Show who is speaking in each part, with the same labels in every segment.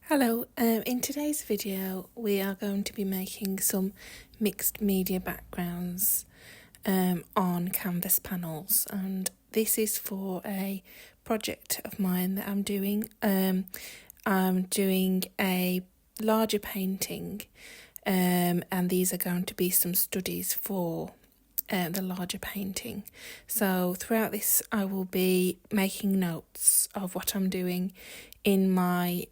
Speaker 1: Hello, in today's video we are going to be making some mixed media backgrounds on canvas panels, and this is for a project of mine that I'm doing. I'm doing a larger painting and these are going to be some studies for the larger painting. So throughout this I will be making notes of what I'm doing in my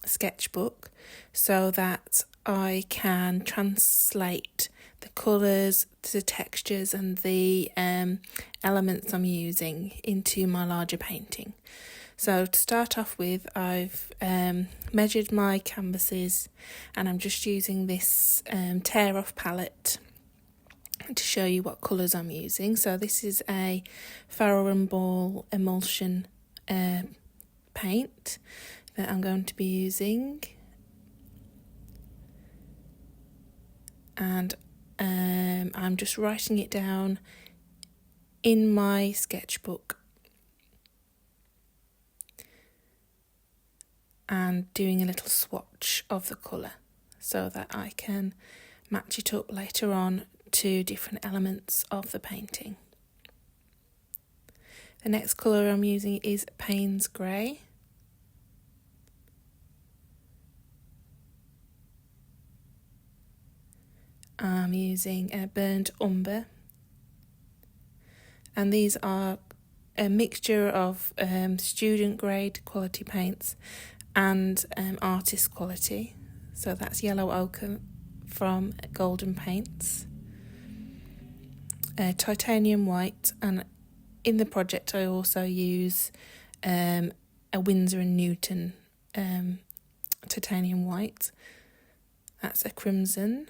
Speaker 1: sketchbook so that I can translate the colours, the textures and the elements I'm using into my larger painting. So to start off with, I've measured my canvases and I'm just using this tear off palette to show you what colours I'm using. So this is a Farrow & Ball emulsion paint that I'm going to be using, and I'm just writing it down in my sketchbook and doing a little swatch of the colour so that I can match it up later on to different elements of the painting. The next colour I'm using is Payne's Grey. I'm using a Burnt Umber, and these are a mixture of student grade quality paints and artist quality. So that's Yellow Ochre from Golden Paints, Titanium White, and in the project I also use a Winsor & Newton Titanium White. That's a Crimson.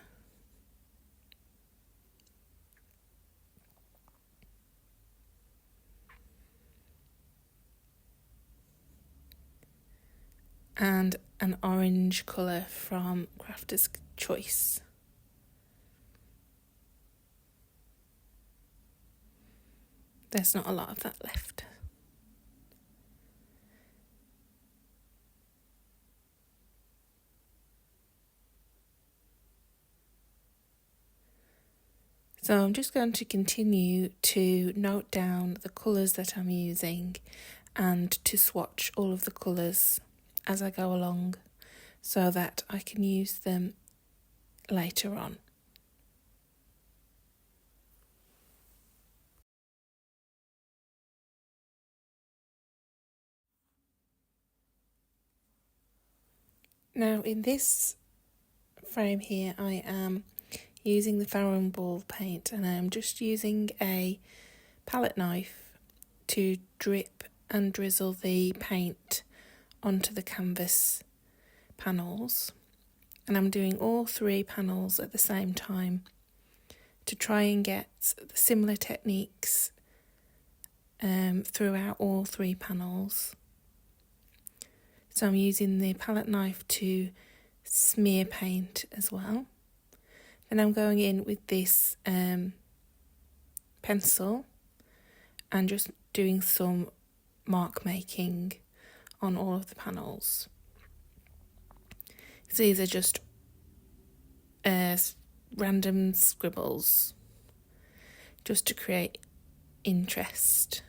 Speaker 1: And an orange colour from Crafter's Choice. There's not a lot of that left. So I'm just going to continue to note down the colours that I'm using and to swatch all of the colours as I go along so that I can use them later on. Now in this frame here I am using the Farrow & Ball paint, and I'm just using a palette knife to drip and drizzle the paint onto the canvas panels, and I'm doing all three panels at the same time to try and get similar techniques throughout all three panels. So I'm using the palette knife to smear paint as well. Then I'm going in with this pencil and just doing some mark making on all of the panels. So these are just random scribbles just to create interest.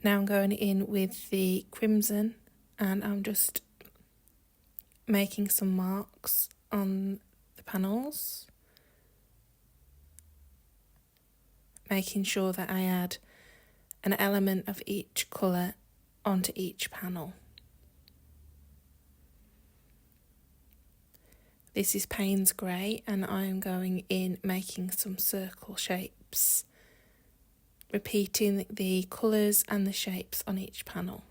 Speaker 1: Now I'm going in with the Crimson and I'm just making some marks on the panels, making sure that I add an element of each colour onto each panel. This is Payne's Grey and I'm going in making some circle shapes, repeating the colours and the shapes on each panel.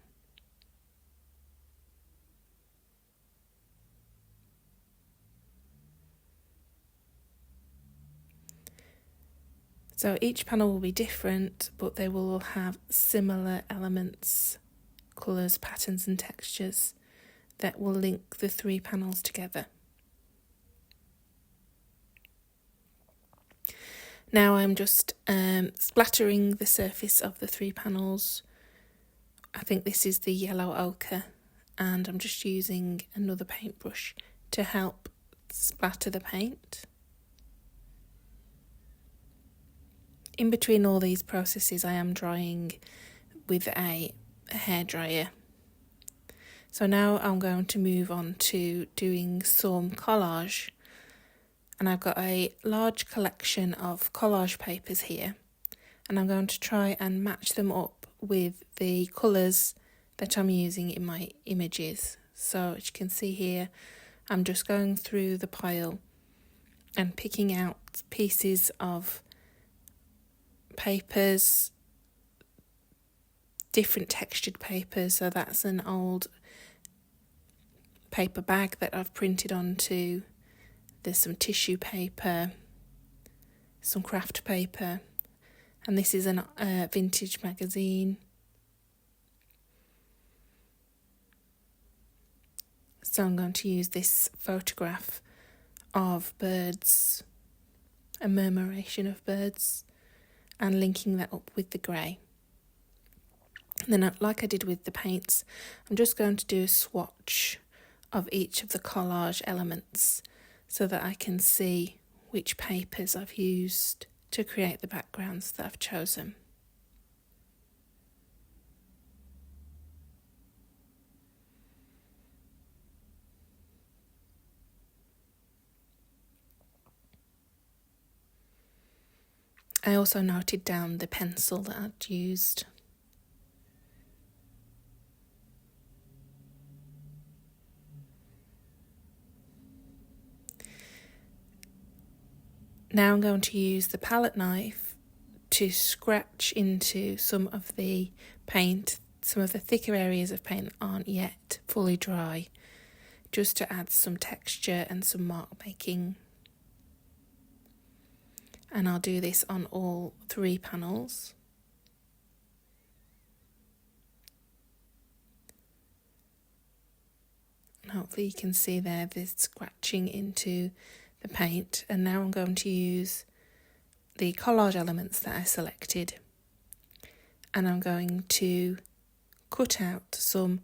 Speaker 1: So each panel will be different, but they will all have similar elements, colours, patterns and textures that will link the three panels together. Now I'm just splattering the surface of the 3 panels. I think this is the yellow ochre, and I'm just using another paintbrush to help splatter the paint. In between all these processes I am drying with a hairdryer. So now I'm going to move on to doing some collage. And I've got a large collection of collage papers here, and I'm going to try and match them up with the colours that I'm using in my images. So as you can see here, I'm just going through the pile and picking out pieces of papers, different textured papers. So that's an old paper bag that I've printed onto. There's some tissue paper, some craft paper, and this is a vintage magazine. So I'm going to use this photograph of birds, a murmuration of birds, and linking that up with the grey. And then, like I did with the paints, I'm just going to do a swatch of each of the collage elements so that I can see which papers I've used to create the backgrounds that I've chosen. I also noted down the pencil that I'd used. Now I'm going to use the palette knife to scratch into some of the paint, some of the thicker areas of paint that aren't yet fully dry, just to add some texture and some mark making. And I'll do this on all 3 panels. And hopefully you can see there the scratching into the paint. And now I'm going to use the collage elements that I selected, and I'm going to cut out some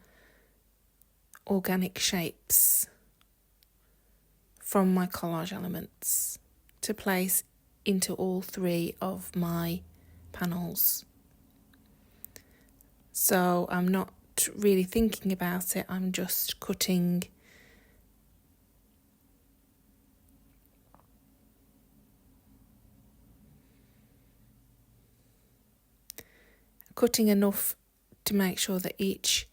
Speaker 1: organic shapes from my collage elements to place into all 3 of my panels. So I'm not really thinking about it, I'm just cutting enough to make sure that each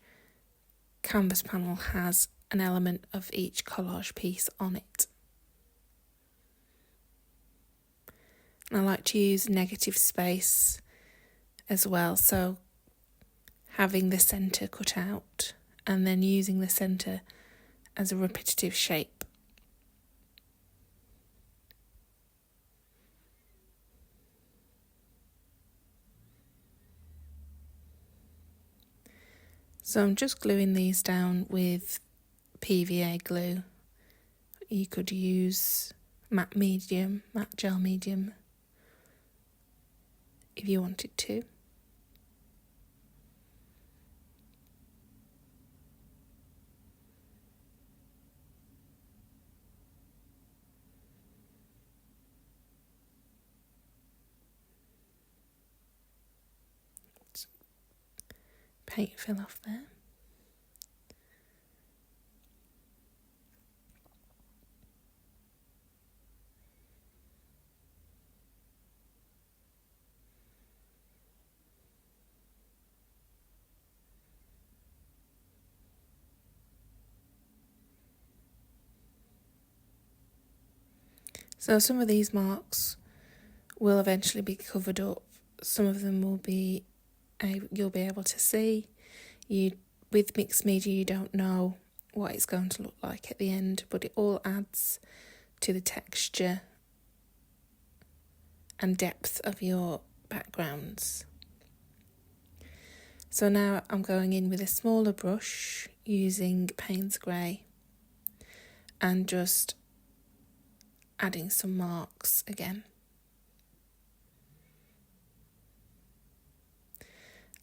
Speaker 1: canvas panel has an element of each collage piece on it. And I like to use negative space as well, so having the centre cut out and then using the centre as a repetitive shape. So I'm just gluing these down with PVA glue. You could use matte gel medium if you wanted to. Paint fell off there. So some of these marks will eventually be covered up. Some of them will be you'll be able to see. With mixed media, you don't know what it's going to look like at the end, but it all adds to the texture and depth of your backgrounds. So now I'm going in with a smaller brush using Payne's Grey and just adding some marks again.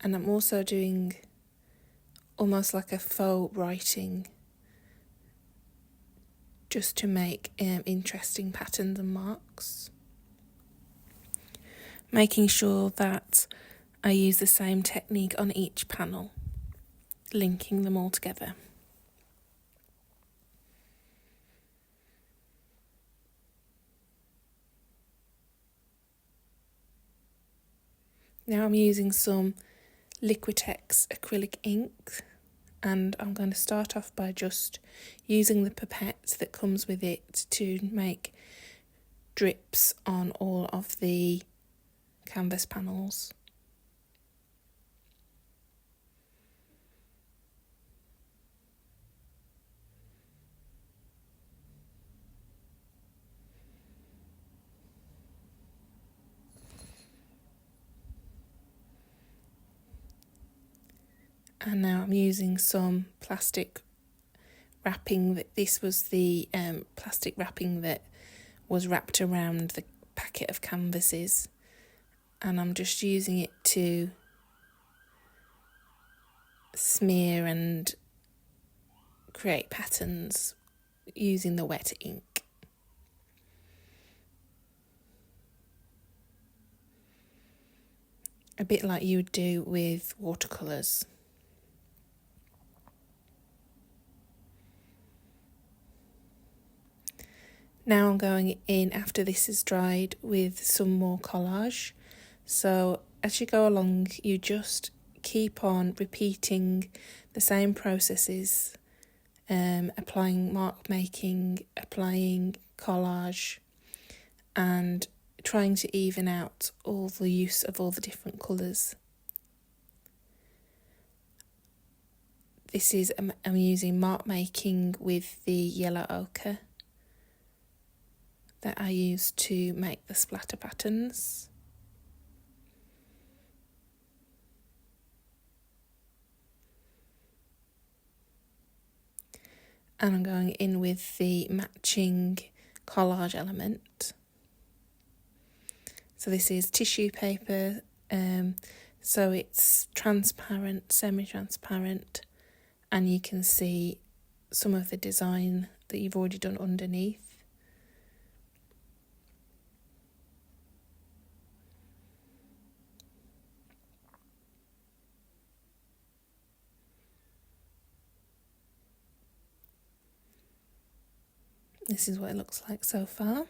Speaker 1: And I'm also doing almost like a faux writing just to make interesting patterns and marks. Making sure that I use the same technique on each panel, linking them all together. Now I'm using some Liquitex acrylic ink, and I'm going to start off by just using the pipette that comes with it to make drips on all of the canvas panels. And now I'm using some plastic wrapping. This was the plastic wrapping that was wrapped around the packet of canvases, and I'm just using it to smear and create patterns using the wet ink. A bit like you would do with watercolours. Now I'm going in, after this is dried, with some more collage. So as you go along, you just keep on repeating the same processes, applying mark making, applying collage, and trying to even out all the use of all the different colours. This is, I'm using mark making with the yellow ochre that I use to make the splatter patterns. And I'm going in with the matching collage element. So this is tissue paper, so it's transparent, semi-transparent, and you can see some of the design that you've already done underneath. This is what it looks like so far.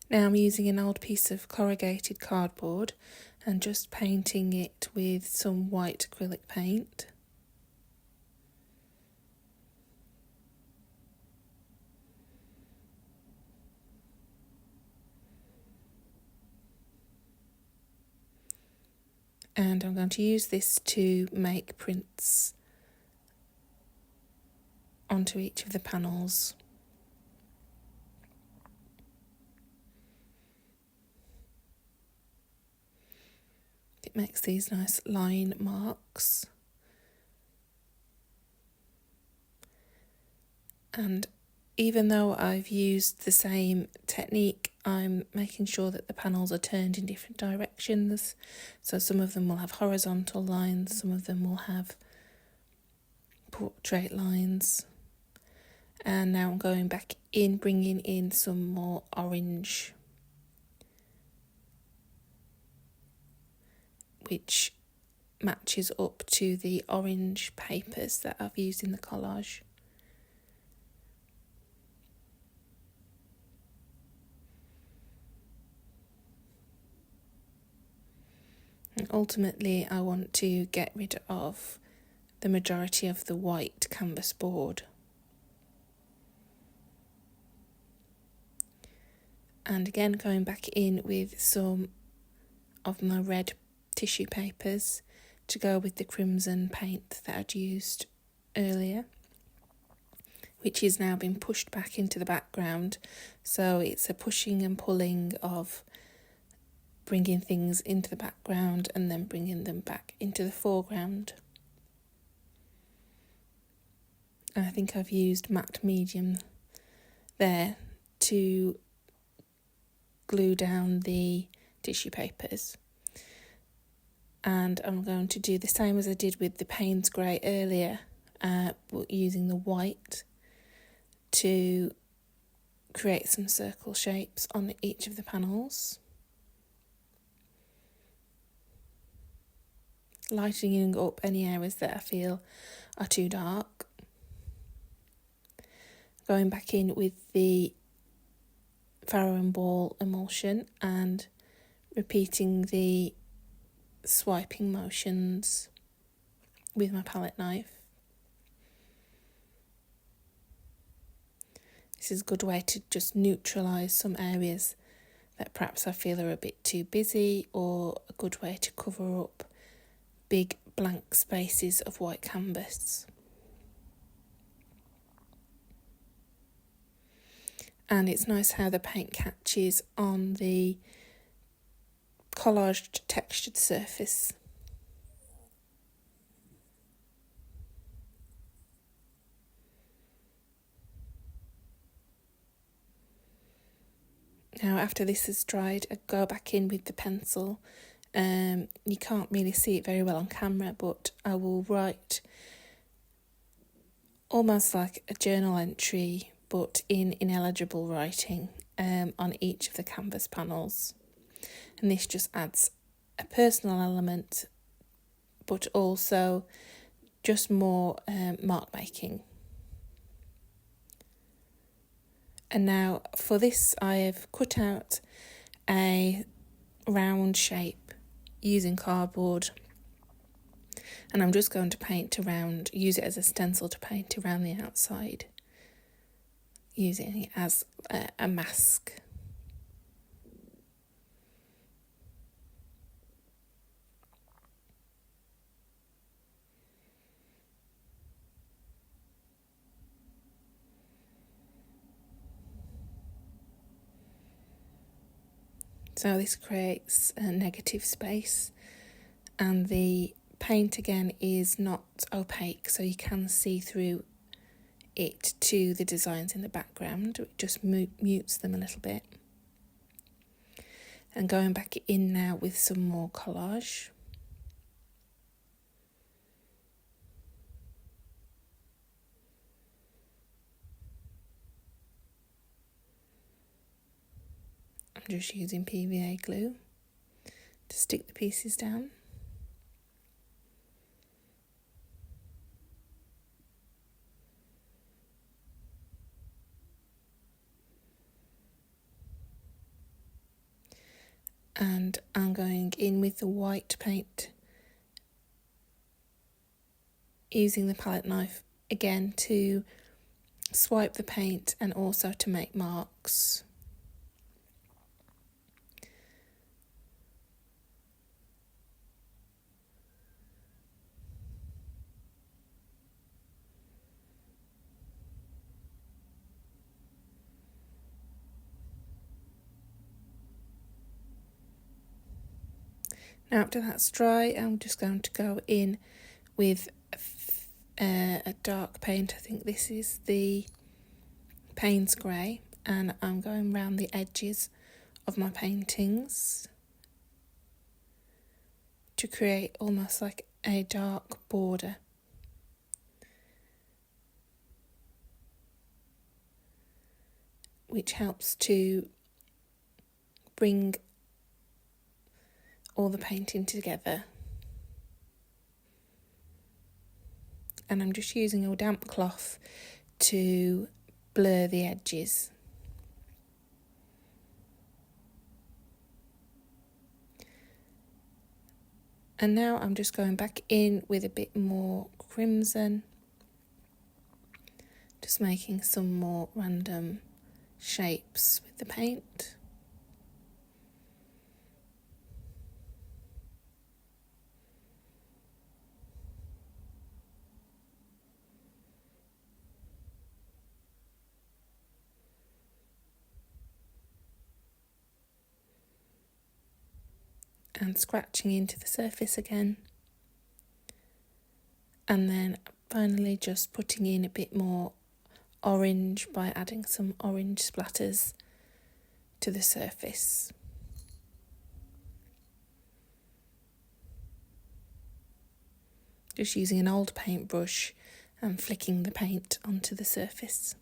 Speaker 1: Now I'm using an old piece of corrugated cardboard and just painting it with some white acrylic paint. And I'm going to use this to make prints onto each of the panels. It makes these nice line marks. And even though I've used the same technique, I'm making sure that the panels are turned in different directions. So some of them will have horizontal lines, some of them will have portrait lines. And now I'm going back in, bringing in some more orange, which matches up to the orange papers that I've used in the collage. And ultimately, I want to get rid of the majority of the white canvas board. And again, going back in with some of my red tissue papers to go with the crimson paint that I'd used earlier, which is now been pushed back into the background. So it's a pushing and pulling of bringing things into the background and then bringing them back into the foreground. And I think I've used matte medium there to glue down the tissue papers. And I'm going to do the same as I did with the Payne's Grey earlier, but using the white to create some circle shapes on each of the panels. Lightening up any areas that I feel are too dark. Going back in with the Farrow and Ball emulsion and repeating the swiping motions with my palette knife. This is a good way to just neutralise some areas that perhaps I feel are a bit too busy, or a good way to cover up big blank spaces of white canvas. And it's nice how the paint catches on the collaged textured surface. Now after this has dried, I go back in with the pencil. You can't really see it very well on camera, but I will write almost like a journal entry, but in ineligible writing on each of the canvas panels. And this just adds a personal element, but also just more mark making. And now for this, I have cut out a round shape using cardboard, and I'm just going to paint around, use it as a stencil to paint around the outside, using it as a mask. So this creates a negative space, and the paint again is not opaque, so you can see through it to the designs in the background. It just mutes them a little bit. And going back in now with some more collage. I'm just using PVA glue to stick the pieces down. And I'm going in with the white paint, using the palette knife again to swipe the paint and also to make marks. Now after that's dry, I'm just going to go in with a dark paint. I think this is the Payne's Grey, and I'm going round the edges of my paintings to create almost like a dark border. Which helps to bring all the painting together. And I'm just using a damp cloth to blur the edges. And now I'm just going back in with a bit more crimson, just making some more random shapes with the paint. And scratching into the surface again, and then finally just putting in a bit more orange by adding some orange splatters to the surface. Just using an old paintbrush and flicking the paint onto the surface.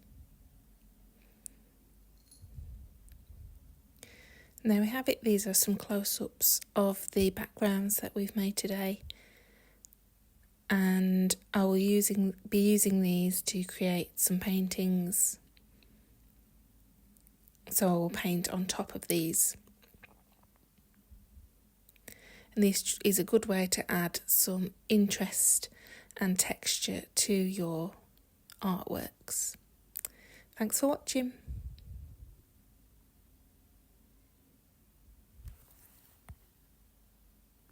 Speaker 1: And there we have it. These are some close-ups of the backgrounds that we've made today. And I will be using these to create some paintings. So I will paint on top of these. And this is a good way to add some interest and texture to your artworks. Thanks for watching.